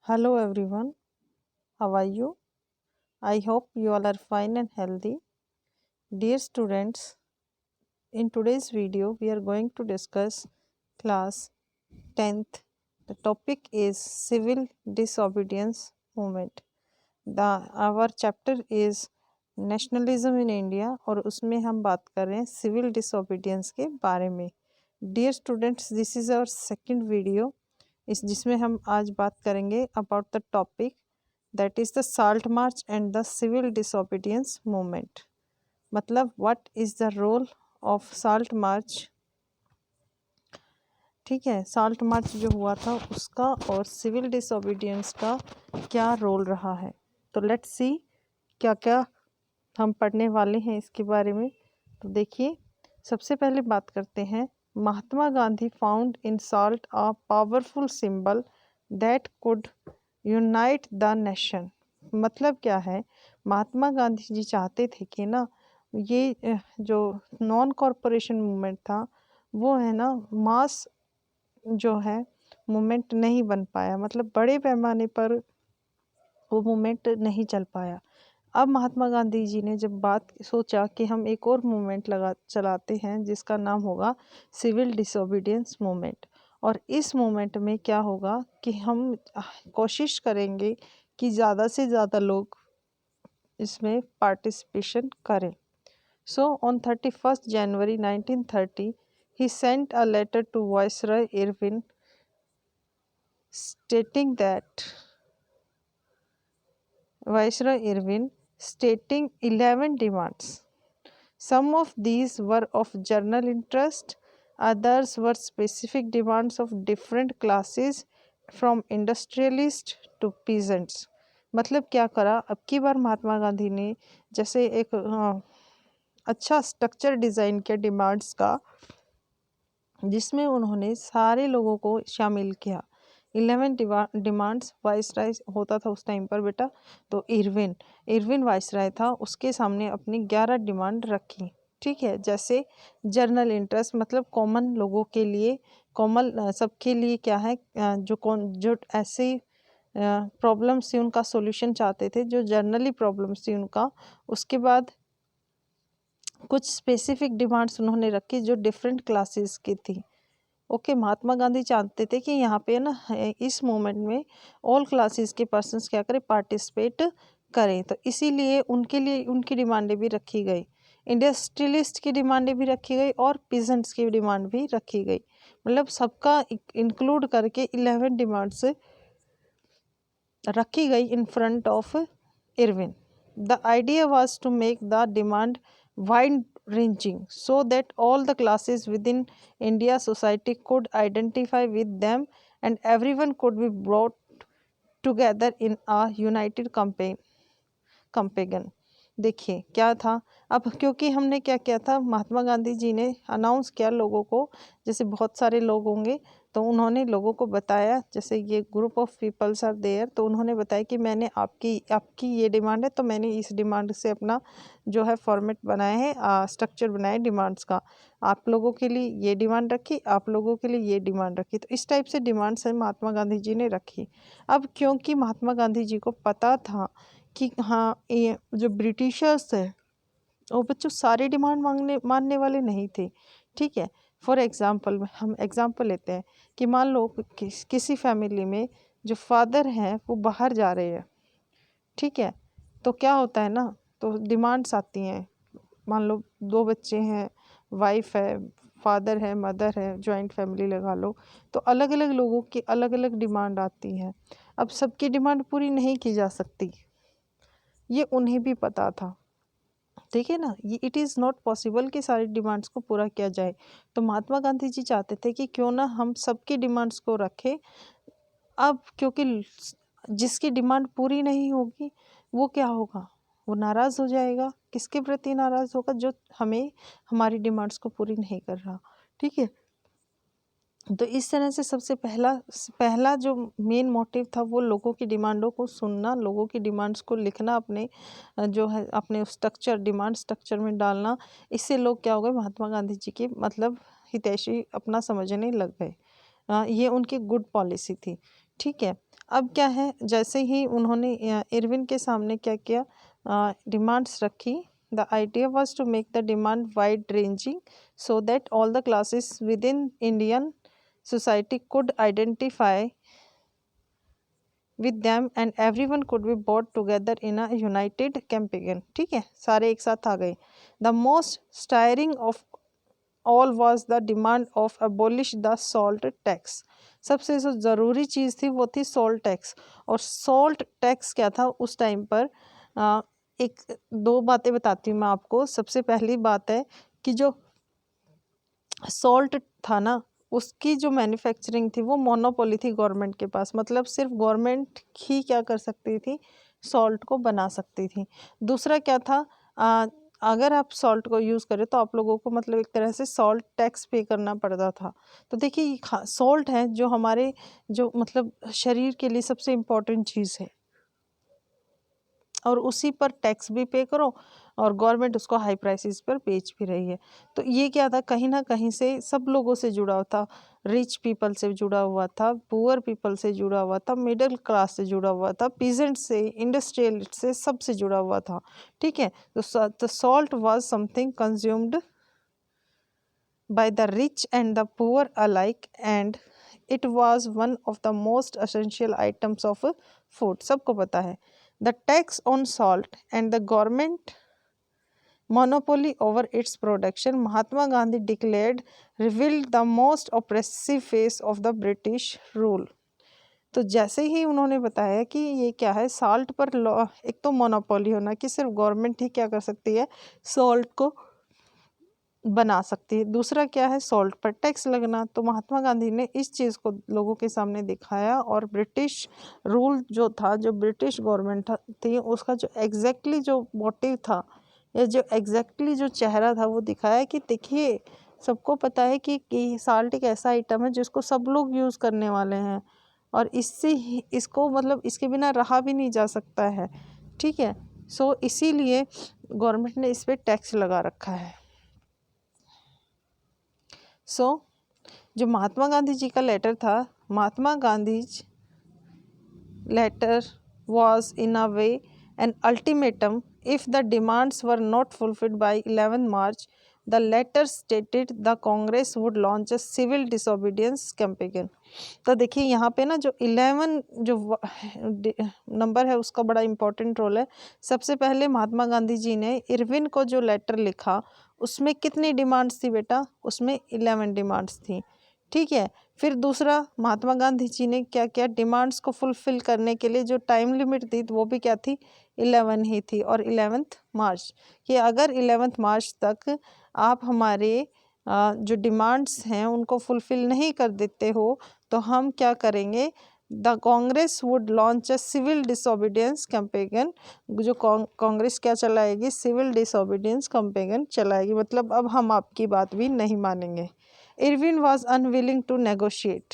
Hello everyone, how are you? I hope you all are fine and healthy. Dear students, in today's video we are going to discuss class 10th. The topic is civil disobedience movement. Our chapter is nationalism in India और उसमें हम बात कर रहे हैं civil disobedience के बारे में. Dear students, this is our second video जिसमें हम आज बात करेंगे about the topic that is the salt march and the civil disobedience movement. मतलब what is the role of salt march. ठीक है, साल्ट मार्च जो हुआ था उसका और सिविल डिसोबीडियंस का क्या रोल रहा है. तो लेट्स सी क्या क्या हम पढ़ने वाले हैं इसके बारे में. तो देखिए, सबसे पहले बात करते हैं. Mahatma Gandhi found in salt a powerful symbol that could unite the nation. मतलब क्या है, महात्मा गांधी जी चाहते थे कि ना ये जो नॉन कॉरपोरेशन मूवमेंट था वो है ना मास जो है मूवमेंट नहीं बन पाया, मतलब बड़े पैमाने पर वो मूवमेंट नहीं चल पाया. अब महात्मा गांधी जी ने जब बात सोचा कि हम एक और मूवमेंट चलाते हैं जिसका नाम होगा सिविल डिसोबीडियंस मूवमेंट. और इस मूवमेंट में क्या होगा कि हम कोशिश करेंगे कि ज़्यादा से ज़्यादा लोग इसमें पार्टिसिपेशन करें. So on 31st January 1930 he sent a letter to Viceroy Irwin stating 11 demands. Some of these were of general interest, others were specific demands of different classes from industrialists to peasants. मतलब क्या करा, अब की बार महात्मा गांधी ने जैसे एक अच्छा structure design किया डिमांड्स का, जिसमें उन्होंने सारे लोगों को शामिल किया. 11 डिमांड्स. वाइसराय होता था उस टाइम पर बेटा, तो इरविन वाइसराय था, उसके सामने अपनी 11 डिमांड रखी. ठीक है, जैसे जनरल इंटरेस्ट मतलब कॉमन लोगों के लिए, कॉमन सबके लिए क्या है, जो ऐसे प्रॉब्लम्स थी उनका सॉल्यूशन चाहते थे, जो जनरली प्रॉब्लम्स थी उनका. उसके बाद कुछ स्पेसिफिक डिमांड्स उन्होंने रखी जो डिफरेंट क्लासेस की थी. ओके, महात्मा गांधी चाहते थे कि यहाँ पे ना इस मूवमेंट में ऑल क्लासेस के पर्सन्स क्या करें, पार्टिसिपेट करें. तो इसीलिए उनके लिए उनकी डिमांडें भी रखी गई, इंडस्ट्रियलिस्ट की डिमांडें भी रखी गई और पीजेंट्स की डिमांड भी रखी गई. मतलब सबका इंक्लूड करके 11 डिमांड्स रखी गई in front of Irwin. The idea was to make the demand wide ranging so that all the classes within India society could identify with them and everyone could be brought together in a united campaign. देखिए क्या था, अब क्योंकि हमने क्या किया था, महात्मा गांधी जी ने अनाउंस किया लोगों को, जैसे बहुत सारे लोग होंगे तो उन्होंने लोगों को बताया, जैसे ये group of peoples are there, तो उन्होंने बताया कि मैंने आपकी ये डिमांड है, तो मैंने इस डिमांड से अपना जो है फॉर्मेट बनाया है, स्ट्रक्चर बनाया डिमांड्स का. आप लोगों के लिए ये डिमांड रखी, आप लोगों के लिए ये डिमांड रखी. तो इस टाइप से डिमांड्स है महात्मा गांधी जी ने रखी. अब क्योंकि महात्मा गांधी जी को पता था कि हाँ ये जो ब्रिटिशर्स है वो बच्चों सारे डिमांड मानने वाले नहीं थे. ठीक है, फॉर एग्ज़ाम्पल हम एग्ज़ाम्पल लेते हैं कि मान लो किसी फैमिली में जो फादर हैं वो बाहर जा रहे हैं. ठीक है, तो क्या होता है ना, तो डिमांड्स आती हैं. मान लो 2 बच्चे हैं, वाइफ है, फादर है, मदर है, जॉइंट फैमिली लगा लो, तो अलग अलग लोगों की अलग अलग डिमांड आती हैं. अब सबकी डिमांड पूरी नहीं की जा सकती, ये उन्हें भी पता था. ठीक है ना, ये इट इज़ नॉट पॉसिबल कि सारी डिमांड्स को पूरा किया जाए. तो महात्मा गांधी जी चाहते थे कि क्यों ना हम सबकी डिमांड्स को रखें. अब क्योंकि जिसकी डिमांड पूरी नहीं होगी वो क्या होगा, वो नाराज़ हो जाएगा. किसके प्रति नाराज़ होगा, जो हमें हमारी डिमांड्स को पूरी नहीं कर रहा. ठीक है, तो इस तरह से सबसे पहला जो मेन मोटिव था वो लोगों की डिमांडों को सुनना, लोगों की डिमांड्स को लिखना, अपने जो है अपने डिमांड स्ट्रक्चर में डालना. इससे लोग क्या हो गए, महात्मा गांधी जी की मतलब हितैषी अपना समझने लग गए. ये उनकी गुड पॉलिसी थी. ठीक है, अब क्या है, जैसे ही उन्होंने इरविन के सामने क्या किया, डिमांड्स रखी। The idea was to make the demand wide ranging so that all the classes within Indian society could identify with them and everyone could be brought together in a united campaign। ठीक है, सारे एक साथ आ गए। The most staggering of all was the demand of abolish the salt tax। सबसे जो ज़रूरी चीज़ थी वो थी सॉल्ट टैक्स। और सॉल्ट टैक्स क्या था उस टाइम पर, एक दो बातें बताती हूँ मैं आपको। सबसे पहली बात है कि जो सॉल्ट था ना, उसकी जो मैन्युफैक्चरिंग थी वो मोनोपोली थी गवर्नमेंट के पास। मतलब सिर्फ गवर्नमेंट ही क्या कर सकती थी, सॉल्ट को बना सकती थी। दूसरा क्या था, अगर आप सॉल्ट को यूज़ करें तो आप लोगों को मतलब एक तरह से सॉल्ट टैक्स पे करना पड़ता था। तो देखिए सॉल्ट है जो हमारे जो मतलब शरीर के लिए सबसे इम्पोर्टेंट चीज़ है, और उसी पर टैक्स भी पे करो और गवर्नमेंट उसको हाई प्राइसेस पर बेच भी रही है। तो ये क्या था, कहीं ना कहीं से सब लोगों से जुड़ा हुआ था। रिच पीपल से जुड़ा हुआ था, पुअर पीपल से जुड़ा हुआ था, मिडिल क्लास से जुड़ा हुआ था, पीजेंट से, इंडस्ट्रियल से, सबसे जुड़ा हुआ था। ठीक है, तो salt was something consumed by the rich and the poor alike and it was one of the most essential items of food। सबको पता है। The tax on salt and the government monopoly over its production, Mahatma Gandhi declared, revealed the most oppressive face of the British rule। तो जैसे ही उन्होंने बताया कि ये क्या है, साल्ट पर एक तो मोनोपोली होना कि सिर्फ गवर्नमेंट ही क्या कर सकती है, सॉल्ट को बना सकती है। दूसरा क्या है, सॉल्ट पर टैक्स लगना। तो महात्मा गांधी ने इस चीज़ को लोगों के सामने दिखाया और ब्रिटिश रूल जो था, जो ब्रिटिश गवर्नमेंट थी, उसका जो एग्जैक्टली जो मोटिव था या जो एग्जैक्टली जो चेहरा था वो दिखाया कि देखिए सबको पता है कि साल्ट एक ऐसा आइटम है जिसको सब लोग यूज़ करने वाले हैं और इससे इसको मतलब इसके बिना रहा भी नहीं जा सकता है। ठीक है, सो इसीलिए गवर्नमेंट ने इस पर टैक्स लगा रखा है। जो महात्मा गांधी जी का लेटर था, Mahatma Gandhi letter was in a way an ultimatum if the demands were not fulfilled by 11 March। The letter stated the Congress would launch a civil disobedience campaign। तो देखिए यहाँ पे ना जो 11 जो नंबर है उसका बड़ा इम्पोर्टेंट रोल है। सबसे पहले महात्मा गांधी जी ने इरविन को जो लेटर लिखा उसमें कितनी डिमांड्स थी बेटा, उसमें 11 डिमांड्स थी। ठीक है, फिर दूसरा महात्मा गांधी जी ने क्या किया, डिमांड्स को फुलफिल करने के लिए जो टाइम लिमिट थी वो भी क्या थी, 11 ही थी। और 11 मार्च कि अगर 11 मार्च तक आप हमारे जो डिमांड्स हैं उनको फुलफिल नहीं कर देते हो तो हम क्या करेंगे, the Congress would launch a civil disobedience campaign. जो कांग्रेस क्या चलाएगी, सिविल डिसोबीडियंस कैंपेन चलाएगी। मतलब अब हम आपकी बात भी नहीं मानेंगे। Irwin was unwilling to negotiate.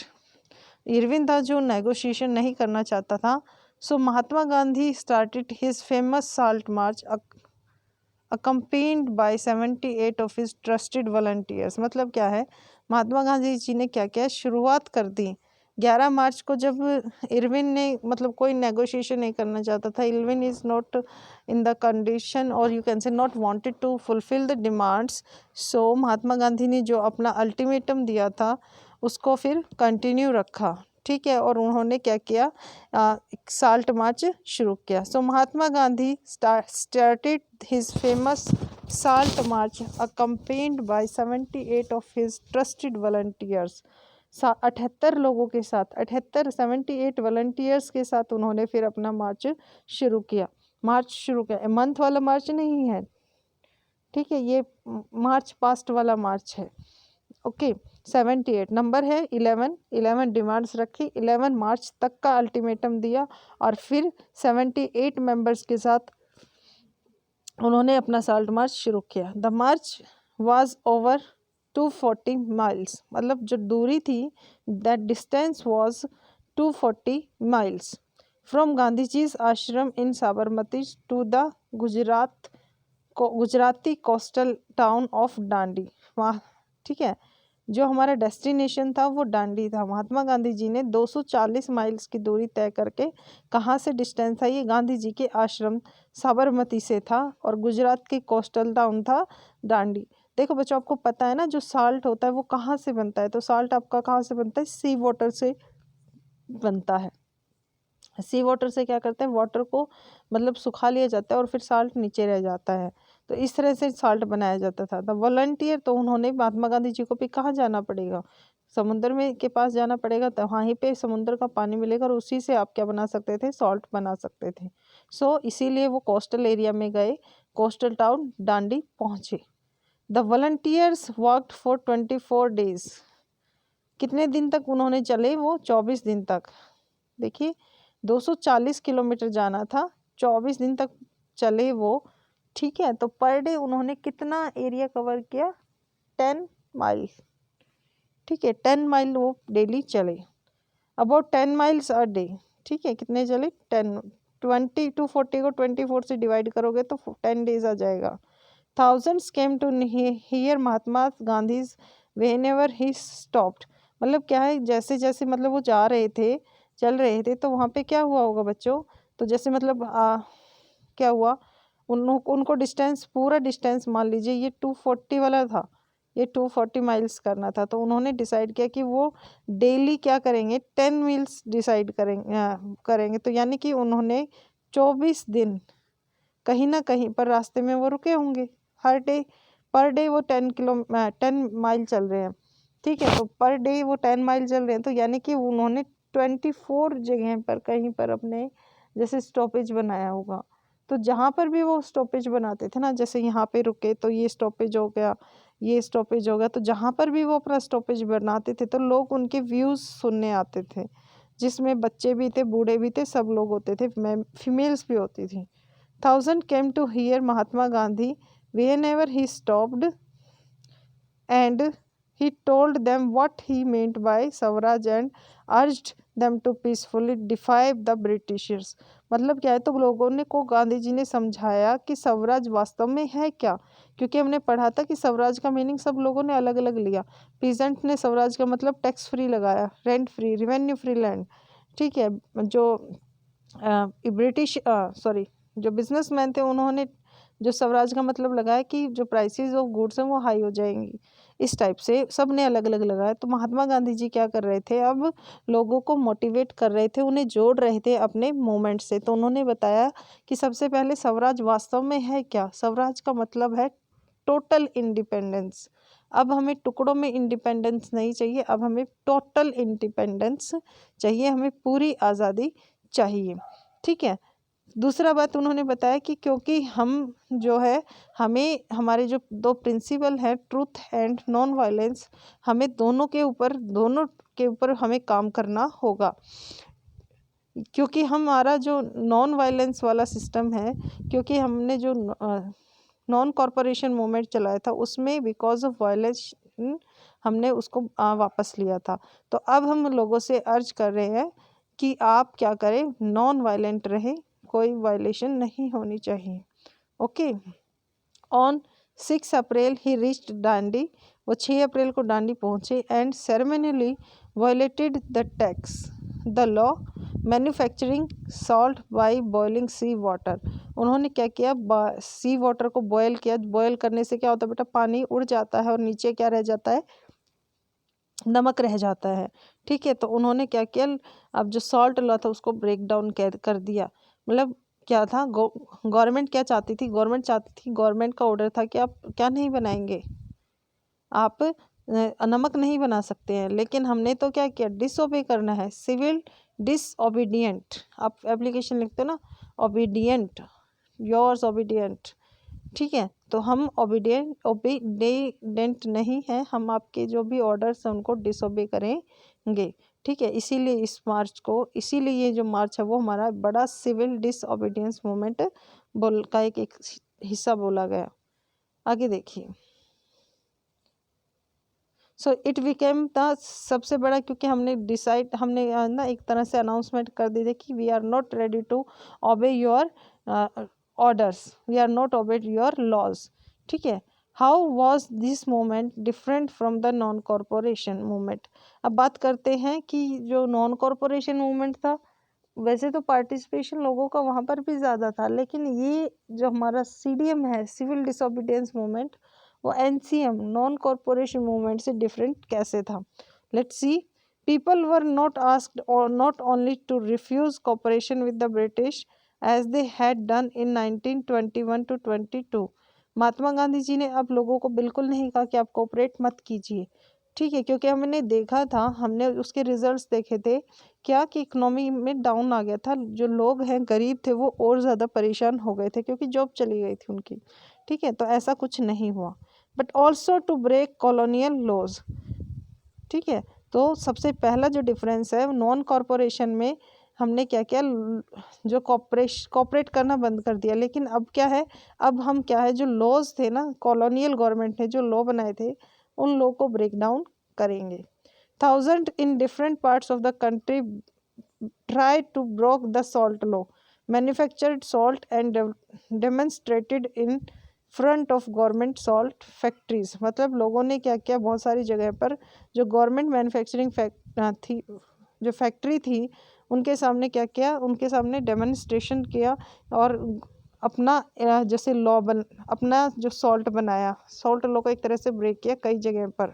Irwin था जो नेगोशिएशन नहीं करना चाहता था। So Mahatma Gandhi started his famous salt march accompanied by 78 of his trusted volunteers। मतलब क्या है, महात्मा गांधी जी ने क्या किया, शुरुआत कर दी 11 मार्च को। जब इरविन ने मतलब कोई नेगोशिएशन नहीं करना चाहता था, Irwin is not in the condition और you can say not wanted to fulfil the demands. So Mahatma Gandhi ने जो अपना अल्टीमेटम दिया था उसको फिर कंटिन्यू रखा। ठीक है, और उन्होंने क्या किया, साल्ट मार्च शुरू किया। So Mahatma Gandhi started his famous salt march accompanied by 78 of his trusted volunteers. 78 लोगों के साथ, 78 वॉलंटियर्स के साथ उन्होंने फिर अपना मार्च शुरू किया। मंथ वाला मार्च नहीं है, ठीक है, ये मार्च पास्ट वाला मार्च है। ओके, 78 नंबर है, 11 डिमांड्स रखी, 11 मार्च तक का अल्टीमेटम दिया और फिर 78 मेंबर्स के साथ उन्होंने अपना साल्ट मार्च शुरू किया। The march was over 240 miles. मतलब जो दूरी थी, that distance was 240 miles from Gandhi ji's ashram in Sabarmati to the Gujarati coastal town of Dandi. वहाँ, ठीक है, जो हमारा डेस्टिनेशन था वो दांडी था। महात्मा गांधी जी ने 240 माइल्स की दूरी तय करके, कहाँ से डिस्टेंस था ये, गांधी जी के आश्रम साबरमती से था, और गुजरात की कोस्टल टाउन था दांडी। देखो बच्चों, आपको पता है ना जो साल्ट होता है वो कहाँ से बनता है, तो साल्ट आपका कहाँ से बनता है, सी वाटर से बनता है। सी वाटर से क्या करते हैं, वाटर को मतलब सुखा लिया जाता है और फिर साल्ट नीचे रह जाता है, तो इस तरह से साल्ट बनाया जाता था। द वॉलंटियर, तो उन्होंने महात्मा गांधी जी को भी कहाँ जाना पड़ेगा, समुद्र में के पास जाना पड़ेगा, तो वहीं पे समुद्र का पानी मिलेगा और उसी से आप क्या बना सकते थे, सॉल्ट बना सकते थे। सो इसीलिए वो कोस्टल एरिया में गए, कोस्टल टाउन दांडी पहुँचे। The volunteers worked for 24 days. कितने दिन तक उन्होंने चले वो, 24 दिन तक। देखिए 240 किलोमीटर जाना था, 24 दिन तक चले वो, ठीक है। तो पर डे उन्होंने कितना एरिया कवर किया, 10 माइल, ठीक है, 10 माइल वो डेली चले, अबाउट 10 माइल्स अ डे, ठीक है। कितने चले, 10, 20 टू 40 को 24 से डिवाइड करोगे तो 10 डेज आ जाएगा। Thousands came to hear Mahatma Gandhi whenever he stopped। मतलब क्या है, जैसे जैसे मतलब वो जा रहे थे, चल रहे थे, तो वहाँ पे क्या हुआ होगा बच्चों, तो जैसे मतलब क्या हुआ, उनको डिस्टेंस, पूरा डिस्टेंस मान लीजिए ये 240 वाला था, ये 240 माइल्स करना था, तो उन्होंने डिसाइड किया कि वो डेली क्या करेंगे, 10 मील्स डिसाइड करेंगे। तो यानी कि उन्होंने 24 दिन कहीं ना कहीं पर रास्ते में वो रुके होंगे, हर डे, पर डे वो 10 माइल चल रहे हैं, ठीक है। तो पर डे वो 10 माइल चल रहे हैं, तो यानी कि उन्होंने 24 जगह पर कहीं पर अपने जैसे स्टॉपेज बनाया होगा। तो जहाँ पर भी वो स्टॉपेज बनाते थे ना, जैसे यहाँ पे रुके तो ये स्टॉपेज हो गया, ये स्टॉपेज हो गया, तो जहाँ पर भी वो अपना स्टॉपेज बनाते थे तो लोग उनके व्यूज़ सुनने आते थे, जिसमें बच्चे भी थे, बूढ़े भी थे, सब लोग होते थे, फीमेल्स भी होती थी। Thousands came to hear Mahatma Gandhi whenever he stopped, and he told them what he meant by Swaraj and urged them to peacefully defy the Britishers। मतलब क्या है, तो लोगों ने को गांधी जी ने समझाया कि स्वराज वास्तव में है क्या, क्योंकि हमने पढ़ा था कि स्वराज का मीनिंग सब लोगों ने अलग अलग लिया। पीजेंट ने स्वराज का मतलब टैक्स फ्री लगाया, rent free, revenue free land, ठीक है। जो ब्रिटिश सॉरी जो बिजनेसमैन थे उन्होंने जो स्वराज का मतलब लगाया कि जो प्राइसेस ऑफ गुड्स हैं वो हाई हो जाएंगी, इस टाइप से सब ने अलग अलग लगाया। तो महात्मा गांधी जी क्या कर रहे थे, अब लोगों को मोटिवेट कर रहे थे, उन्हें जोड़ रहे थे अपने मूवमेंट से। तो उन्होंने बताया कि सबसे पहले स्वराज वास्तव में है क्या, स्वराज का मतलब है टोटल इंडिपेंडेंस। अब हमें टुकड़ों में इंडिपेंडेंस नहीं चाहिए, अब हमें टोटल इंडिपेंडेंस चाहिए, हमें पूरी आज़ादी चाहिए, ठीक है। दूसरा बात उन्होंने बताया कि क्योंकि हम जो है, हमें हमारे जो दो प्रिंसिपल हैं, ट्रूथ एंड नॉन वायलेंस, हमें दोनों के ऊपर हमें काम करना होगा, क्योंकि हमारा जो नॉन वायलेंस वाला सिस्टम है, क्योंकि हमने जो नॉन कॉरपोरेशन मूवमेंट चलाया था उसमें बिकॉज ऑफ वायलेंस हमने उसको वापस लिया था। तो अब हम लोगों से अर्ज कर रहे हैं कि आप क्या करें, नॉन वायलेंट रहे, कोई वायलेशन नहीं होनी चाहिए। Okay, on 6 April he reached Dandi, वो 6 अप्रैल को दांडी पहुँचे, and ceremonially violated the tax the law manufacturing salt by boiling sea water. उन्होंने क्या किया, सी वाटर को बॉयल किया। बॉयल करने से क्या होता है बेटा, पानी उड़ जाता है और नीचे क्या रह जाता है, नमक रह जाता है, ठीक है। तो उन्होंने क्या किया, अब जो सॉल्ट लॉ था उसको ब्रेक डाउन कर दिया। मतलब क्या था, गवर्नमेंट क्या चाहती थी, गवर्नमेंट का ऑर्डर था कि आप क्या नहीं बनाएंगे, आप नमक नहीं बना सकते हैं, लेकिन हमने तो क्या किया, डिसओबे करना है, सिविल डिसओबीडियंट। आप एप्लीकेशन लिखते हो ना, ओबीडियंट, योर्स ओबीडियंट, ठीक है। तो हम ओबीडियंट नहीं हैं, हम आपके जो भी ऑर्डर्स हैं उनको डिसओबे करेंगे, ठीक है। इसीलिए ये जो मार्च है वो हमारा बड़ा सिविल डिसओबीडियंस मूवमेंट का एक हिस्सा बोला गया। आगे देखिए, सो इट बिकेम द सबसे बड़ा, क्योंकि हमने ना एक तरह से अनाउंसमेंट कर दी थी कि we are not ready to obey your orders, we are not obey your laws, ठीक है। How was this movement different from the non corporation movement. अब बात करते हैं कि जो नॉन कॉरपोरेशन मूवमेंट था, वैसे तो पार्टिसिपेशन लोगों का वहाँ पर भी ज़्यादा था, लेकिन ये जो हमारा CDM है, सिविल डिसोबीडियंस मूवमेंट, वो NCM नॉन कॉरपोरेशन मूवमेंट से डिफरेंट कैसे था। Let's see. People were not asked और not only to refuse cooperation with the British as they had done in 1921 to 22। Mahatma Gandhi ji ने अब लोगों को बिल्कुल नहीं कहा कि आप कोऑपरेट मत कीजिए, ठीक है, क्योंकि हमने देखा था, हमने उसके रिजल्ट्स देखे थे क्या कि इकोनॉमी में डाउन आ गया था, जो लोग हैं गरीब थे वो और ज़्यादा परेशान हो गए थे क्योंकि जॉब चली गई थी उनकी, ठीक है, तो ऐसा कुछ नहीं हुआ। But also to break colonial laws, ठीक है। तो सबसे पहला जो डिफरेंस है, नॉन कॉरपोरेशन में हमने क्या किया, जो कॉपरेट करना बंद कर दिया, लेकिन अब क्या है, अब हम क्या है, जो लॉज थे ना, कॉलोनियल गवर्नमेंट ने जो लॉ बनाए थे उन लॉ को ब्रेक डाउन करेंगे। 1000 in different parts of the country tried to break the salt law, manufactured salt and demonstrated in front of government salt factories. मतलब लोगों ने क्या किया, बहुत सारी जगह पर जो गवर्नमेंट मैन्युफैक्चरिंग थी, जो फैक्ट्री थी, उनके सामने क्या किया, उनके सामने डेमोन्स्ट्रेशन किया और अपना जैसे अपना जो सॉल्ट बनाया, सॉल्ट लॉ को एक तरह से ब्रेक किया कई जगह पर।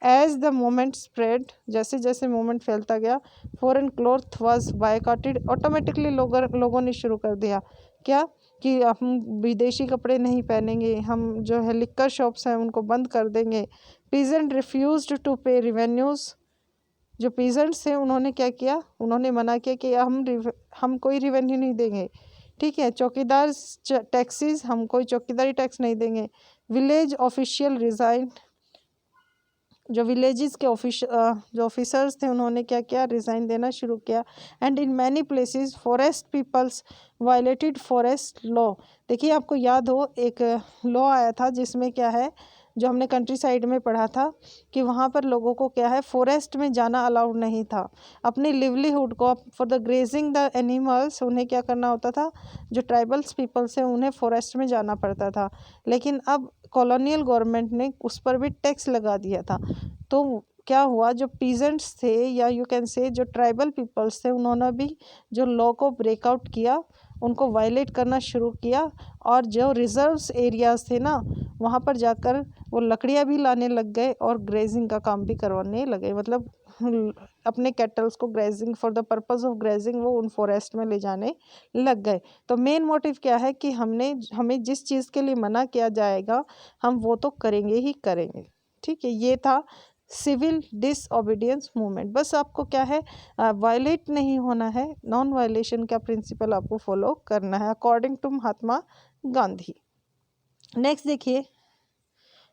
एज द मोमेंट स्प्रेड, जैसे जैसे मोमेंट फैलता गया, फॉरेन क्लॉथ वाज बायकॉटेड, ऑटोमेटिकली लोगों ने शुरू कर दिया क्या कि हम विदेशी कपड़े नहीं पहनेंगे, हम जो है लिक्कर शॉप्स हैं उनको बंद कर देंगे। पीजेंट रिफ्यूज्ड टू पे रिवेन्यूज़, जो पीजेंट्स थे उन्होंने क्या किया, उन्होंने मना किया कि हम कोई रिवेन्यू नहीं देंगे, ठीक है। चौकीदार टैक्सेस, हम कोई चौकीदारी टैक्स नहीं देंगे। विलेज ऑफिशियल रिजाइन, जो विलेजेस के जो ऑफिसर्स थे उन्होंने क्या किया, रिज़ाइन देना शुरू किया। And in many places forest peoples violated forest law. देखिए आपको याद हो एक लॉ आया था जिसमें क्या है, जो हमने कंट्री साइड में पढ़ा था कि वहाँ पर लोगों को क्या है, फॉरेस्ट में जाना अलाउड नहीं था। अपनी लिवलीहुड को, for the grazing the animals, उन्हें क्या करना होता था, जो ट्राइबल्स पीपल्स हैं उन्हें फॉरेस्ट में जाना पड़ता था। लेकिन अब कॉलोनियल गवर्नमेंट ने उस पर भी टैक्स लगा दिया था। तो क्या हुआ, जो पीजेंट्स थे या यू कैन से जो ट्राइबल पीपल्स थे, उन्होंने भी जो लॉ को ब्रेकआउट किया, उनको वायलेट करना शुरू किया, और जो रिजर्व्स एरियाज थे ना, वहाँ पर जाकर वो लकड़ियाँ भी लाने लग गए और ग्रेजिंग का काम भी करवाने लगे। मतलब अपने कैटल्स को grazing, for the purpose of grazing, वो उन फॉरेस्ट में ले जाने लग गए। तो मेन मोटिव क्या है कि हमें जिस चीज़ के लिए मना किया जाएगा हम वो तो करेंगे ही करेंगे, ठीक है। ये था सिविल डिसओबीडियंस मूवमेंट। बस आपको क्या है, वायलेट नहीं होना है, नॉन वायलेशन का प्रिंसिपल आपको फॉलो करना है according to Mahatma Gandhi. Next देखिए,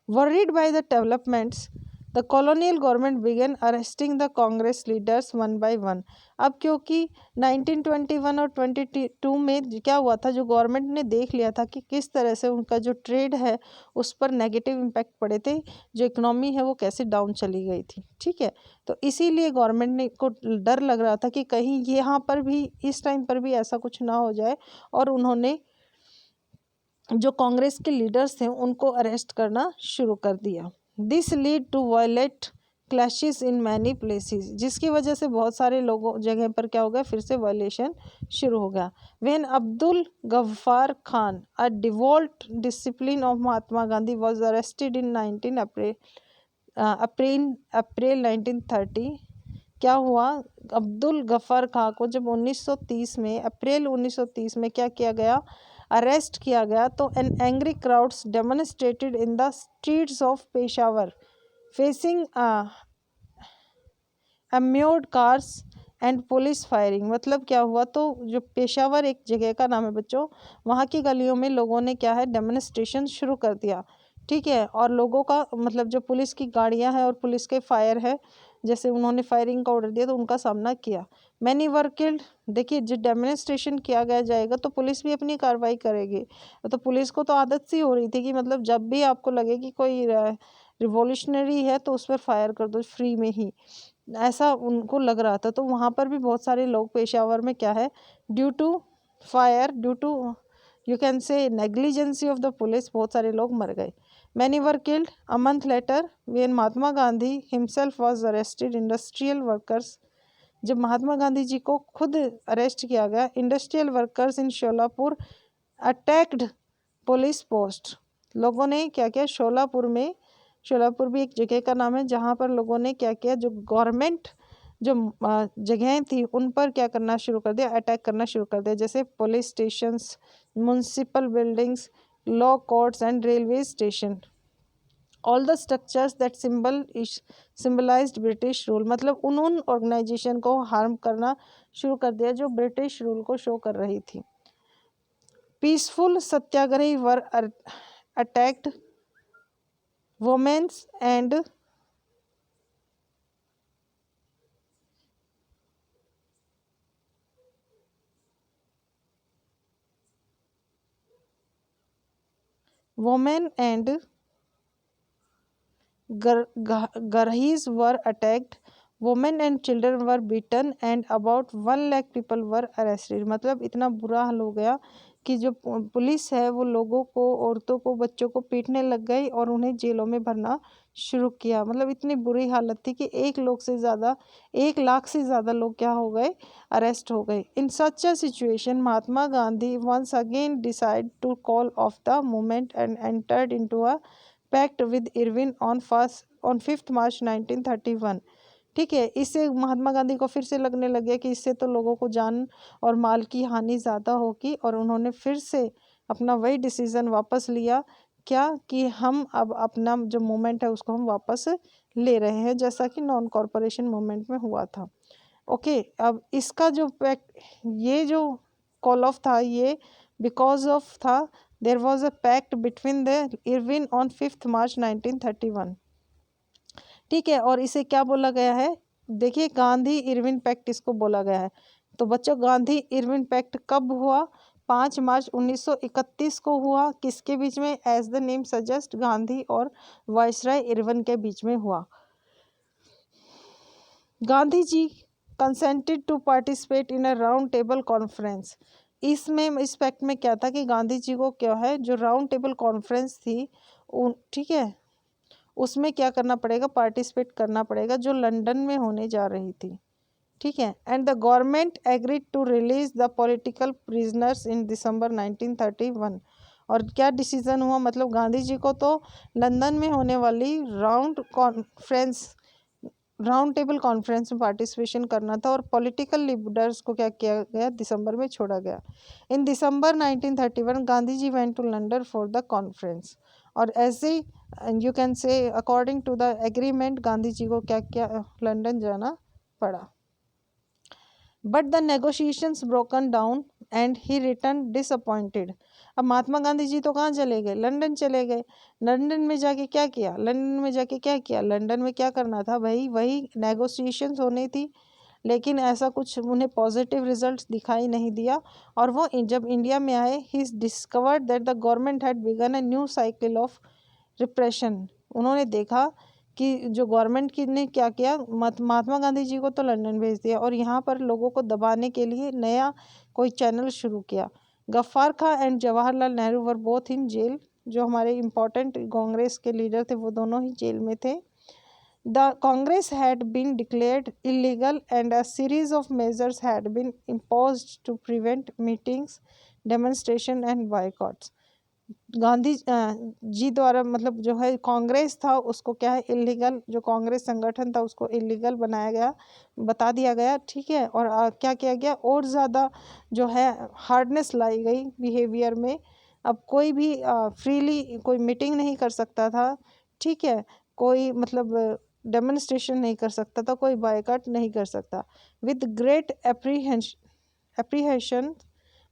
worried by the developments the colonial government began arresting the Congress leaders one by one. अब क्योंकि 1921 और 22 में क्या हुआ था, जो गवर्नमेंट ने देख लिया था कि किस तरह से उनका जो ट्रेड है उस पर नेगेटिव इम्पैक्ट पड़े थे, जो इकोनॉमी है वो कैसे डाउन चली गई थी, ठीक है। तो इसीलिए गवर्नमेंट ने को डर लग रहा था कि कहीं यहाँ पर भी इस टाइम पर भी ऐसा कुछ ना हो जाए, और उन्होंने जो कांग्रेस के लीडर्स थे उनको अरेस्ट करना शुरू कर दिया। This lead to violent clashes in many places, जिसकी वजह से बहुत सारे लोगों जगह पर क्या हो गया, फिर से वायलेशन शुरू हो गया। व्हेन अब्दुल गफ्फार खान, अ डिवोल्ट disciple of Mahatma Gandhi, was arrested in 19 April 1930। क्या हुआ, अब्दुल गफ्फार खान को जब 1930 में, अप्रैल 1930 में क्या किया गया, अरेस्ट किया गया। तो an angry crowds demonstrated in the streets of Peshawar facing armoured cars and police firing. मतलब क्या हुआ, तो जो पेशावर एक जगह का नाम है बच्चों, वहाँ की गलियों में लोगों ने क्या है, डेमोन्स्ट्रेशन शुरू कर दिया, ठीक है। और लोगों का मतलब जो पुलिस की गाड़ियाँ हैं और पुलिस के फायर है, जैसे उन्होंने फायरिंग का ऑर्डर दिया तो उनका सामना किया। Many were killed. देखिए जो डेमोन्स्ट्रेशन किया गया जाएगा तो पुलिस भी अपनी कार्रवाई करेगी। तो पुलिस को तो आदत सी हो रही थी कि मतलब जब भी आपको लगे कि कोई रिवॉल्यूशनरी है तो उस पर फायर कर दो फ्री में ही, ऐसा उनको लग रहा था। तो वहाँ पर भी बहुत सारे लोग पेशावर में क्या है, due to fire, due to you can say negligence of the police, बहुत सारे लोग मर गए। Many were killed. A month later, when Mahatma Gandhi himself was arrested, industrial workers, जब महात्मा गांधी जी को खुद अरेस्ट किया गया, industrial workers in Sholapur attacked police post. लोगों ने क्या किया, शोलापुर में, शोलापुर भी एक जगह का नाम है जहाँ पर लोगों ने क्या किया, जो गवर्नमेंट जो जगहें थी उन पर क्या करना शुरू कर दिया, अटैक करना शुरू कर दिया, जैसे police stations, municipal buildings, law courts and railway station. All the structures that symbolised British rule, मतलब उन ऑर्गेनाइजेशन को हार्म करना शुरू कर दिया जो ब्रिटिश रूल को शो कर रही थी। Peaceful satyagrahi were attacked, women's and Garhis were attacked, women and children were beaten and about 1 lakh people were arrested। मतलब इतना बुरा हाल हो गया कि जो पुलिस है वो लोगों को, औरतों को, बच्चों को पीटने लग गई और उन्हें जेलों में भरना शुरू किया। मतलब इतनी बुरी हालत थी कि 1 लाख से ज़्यादा लोग क्या हो गए, अरेस्ट हो गए। In such a situation Mahatma Gandhi once again decide to call off the movement and entered into a pact with Irwin on 5 March 1931। ठीक है, इससे महात्मा गांधी को फिर से लगने लगे कि इससे तो लोगों को जान और माल की हानि ज़्यादा होगी, और उन्होंने फिर से अपना वही डिसीज़न वापस लिया, क्या कि हम अब अपना जो मूवमेंट है उसको हम वापस ले रहे हैं, जैसा कि नॉन कॉरपोरेशन मूवमेंट में हुआ था। ओके, अब इसका जो ये जो कॉल ऑफ था ये बिकॉज ऑफ था, there was a pact between the Irwin on 5 March 1931। ठीक है, और इसे क्या बोला गया है, देखिए गांधी इरविन पैक्ट इसको बोला गया है। तो बच्चों गांधी इरविन पैक्ट कब हुआ, 5 मार्च 1931 को हुआ। किसके बीच में, as the name suggest Gandhi और वायसराय इरविन के बीच में हुआ। Gandhi ji consented to participate in a round table conference. इसमें इस पैक्ट में क्या था कि गांधी जी को क्या है, जो राउंड टेबल कॉन्फ्रेंस थी ठीक है, उसमें क्या करना पड़ेगा, पार्टिसिपेट करना पड़ेगा, जो लंदन में होने जा रही थी। ठीक है, and the government agreed to release the political prisoners in December 1931। और क्या डिसीजन हुआ, मतलब गांधी जी को तो लंदन में होने वाली राउंड टेबल कॉन्फ्रेंस में पार्टिसिपेशन करना था, और पॉलिटिकल लीडर्स को क्या किया गया, दिसंबर में छोड़ा गया। In December 1931 Gandhi ji went to London for the conference, और ऐसे you can say according to the agreement Gandhi ji को क्या क्या लंदन जाना पड़ा। But the negotiations broken down and he return disappointed. अब महात्मा गांधी जी तो कहाँ चले गए, लंदन चले गए। लंदन में जाके क्या किया, लंदन में क्या करना था भाई, वही नेगोशिएशंस होनी थी, लेकिन ऐसा कुछ उन्हें पॉजिटिव रिजल्ट्स दिखाई नहीं दिया। और वो जब इंडिया में आए, he discovered that the government had begun a new cycle of repression. उन्होंने देखा कि जो गवर्नमेंट की ने क्या किया, महात्मा गांधी जी को तो लंदन भेज दिया और यहाँ पर लोगों को दबाने के लिए नया कोई चैनल शुरू किया। Ghaffar Khan and Jawaharlal Nehru were both in jail. जो हमारे इम्पोर्टेंट कांग्रेस के लीडर थे वो दोनों ही जेल में थे। The Congress had been declared illegal and a series of measures had been imposed to prevent meetings, demonstration and boycotts. Gandhi ji द्वारा, मतलब जो है कांग्रेस था उसको क्या है, इलीगल, जो कांग्रेस संगठन था उसको इलीगल बनाया गया, बता दिया गया। ठीक है, और क्या किया गया, और ज़्यादा जो है हार्डनेस लाई गई बिहेवियर में। अब कोई भी फ्रीली कोई मीटिंग नहीं कर सकता था। ठीक है, कोई मतलब डेमोन्स्ट्रेशन नहीं कर सकता था, कोई बायकॉट नहीं कर सकता। With great apprehension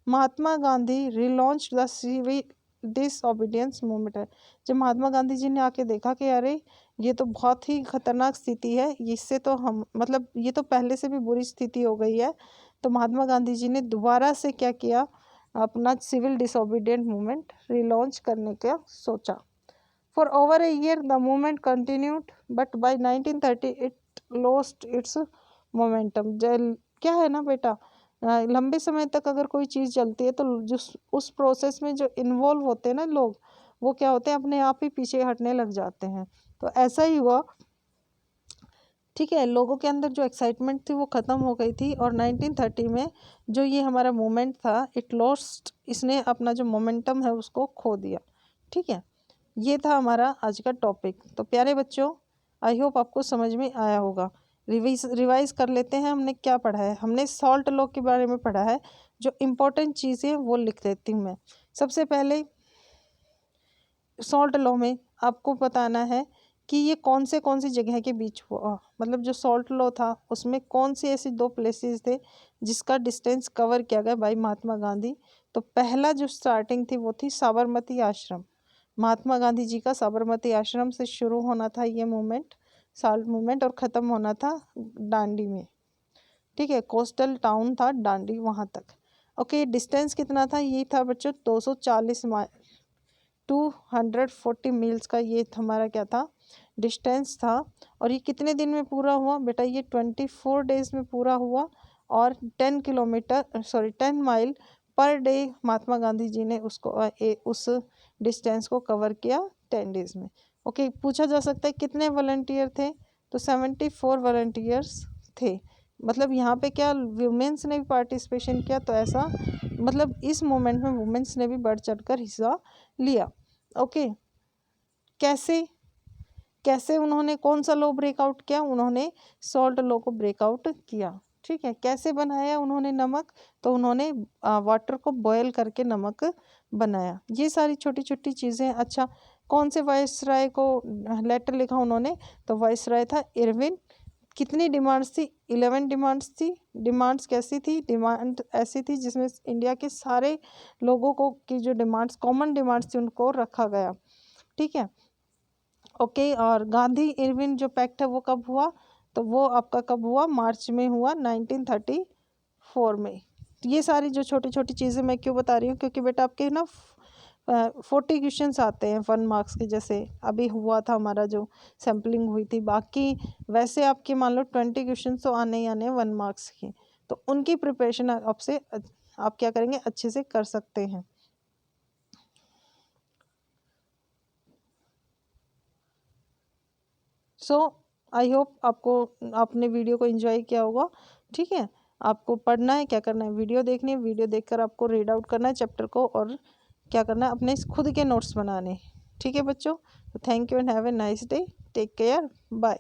Mahatma Gandhi relaunch the civil disobedience movement है। जब महात्मा गांधी जी ने आके देखा कि अरे ये तो बहुत ही खतरनाक स्थिति है, इससे तो हम मतलब ये तो पहले से भी बुरी स्थिति हो गई है, तो महात्मा गांधी जी ने दोबारा से क्या किया, अपना सिविल डिसओबीडियंट मूवमेंट रिलॉन्च करने का सोचा। For over a year the movement continued but by 1930 it lost its momentum. क्या है ना बेटा, लंबे समय तक अगर कोई चीज़ चलती है तो जो उस प्रोसेस में जो इन्वॉल्व होते हैं ना लोग, वो क्या होते हैं, अपने आप ही पीछे हटने लग जाते हैं। तो ऐसा ही हुआ, ठीक है, लोगों के अंदर जो एक्साइटमेंट थी वो ख़त्म हो गई थी। और 1930 में जो ये हमारा मूवमेंट था, इट लॉस्ट, इसने अपना जो मोमेंटम है उसको खो दिया। ठीक है, ये था हमारा आज का टॉपिक। तो प्यारे बच्चों, आई होप आपको समझ में आया होगा। रिवाइज कर लेते हैं, हमने क्या पढ़ा है। हमने सॉल्ट लॉ के बारे में पढ़ा है। जो इम्पोर्टेंट चीज़ें वो लिख देती हूँ मैं। सबसे पहले सॉल्ट लॉ में आपको बताना है कि ये कौन सी जगह के बीच हुआ, मतलब जो सॉल्ट लॉ था उसमें कौन सी ऐसी दो प्लेसेस थे जिसका डिस्टेंस कवर किया गया बाय महात्मा गांधी। तो पहला जो स्टार्टिंग थी वो थी साबरमती आश्रम। महात्मा गांधी जी का साबरमती आश्रम से शुरू होना था ये मूवमेंट, साल्ट मूवमेंट, और ख़त्म होना था दांडी में। ठीक है, कोस्टल टाउन था दांडी, वहाँ तक। ओके, डिस्टेंस कितना था, ये था बच्चों 240 माइल, 240 मील्स का ये हमारा क्या था, डिस्टेंस था। और ये कितने दिन में पूरा हुआ बेटा, ये 24 डेज में पूरा हुआ। और 10 माइल पर डे महात्मा गांधी जी ने उसको उस डिस्टेंस को कवर किया 10 डेज में। ओके, पूछा जा सकता है कितने वॉलंटियर थे, तो 74 वॉलंटियर्स थे। मतलब यहाँ पे क्या वुमेंस ने भी पार्टिसिपेशन किया, तो ऐसा मतलब इस मोमेंट में वुमेंस ने भी बढ़ चढ़कर हिस्सा लिया। ओके, कैसे कैसे उन्होंने कौन सा लॉ ब्रेकआउट किया, उन्होंने सॉल्ट लॉ को ब्रेकआउट किया। ठीक है, कैसे बनाया उन्होंने नमक, तो उन्होंने वाटर को बॉयल करके नमक बनाया। ये सारी छोटी छोटी चीज़ें। अच्छा, कौन से वायसराय को लेटर लिखा उन्होंने, तो वायसराय था इरविन। कितनी डिमांड्स थी, 11 डिमांड्स थी। डिमांड्स कैसी थी, डिमांड ऐसी थी जिसमें इंडिया के सारे लोगों को की जो डिमांड्स, कॉमन डिमांड्स थी, उनको रखा गया। ठीक है, ओके। और गांधी इरविन जो पैक्ट है वो कब हुआ, तो वो आपका कब हुआ, मार्च में हुआ 1934 में। तो ये सारी जो छोटी छोटी चीज़ें मैं क्यों बता रही हूँ, क्योंकि बेटा आपके ना 40 क्वेश्चंस आते हैं 1 मार्क्स के, जैसे अभी हुआ था हमारा जो सैम्पलिंग हुई थी। बाकी वैसे आपके मान लो 20 क्वेश्चन तो आने ही आने 1 मार्क्स के। तो उनकी प्रिपरेशन आपसे आप क्या करेंगे, अच्छे से कर सकते हैं। सो आई होप आपने वीडियो को एंजॉय किया होगा। ठीक है, आपको पढ़ना है, क्या करना है, वीडियो देखनी है, वीडियो देखकर आपको रीड आउट करना है चैप्टर को, और क्या करना है, अपने खुद के नोट्स बनाने। ठीक है बच्चों, तो thank you and have a nice day, take care, bye.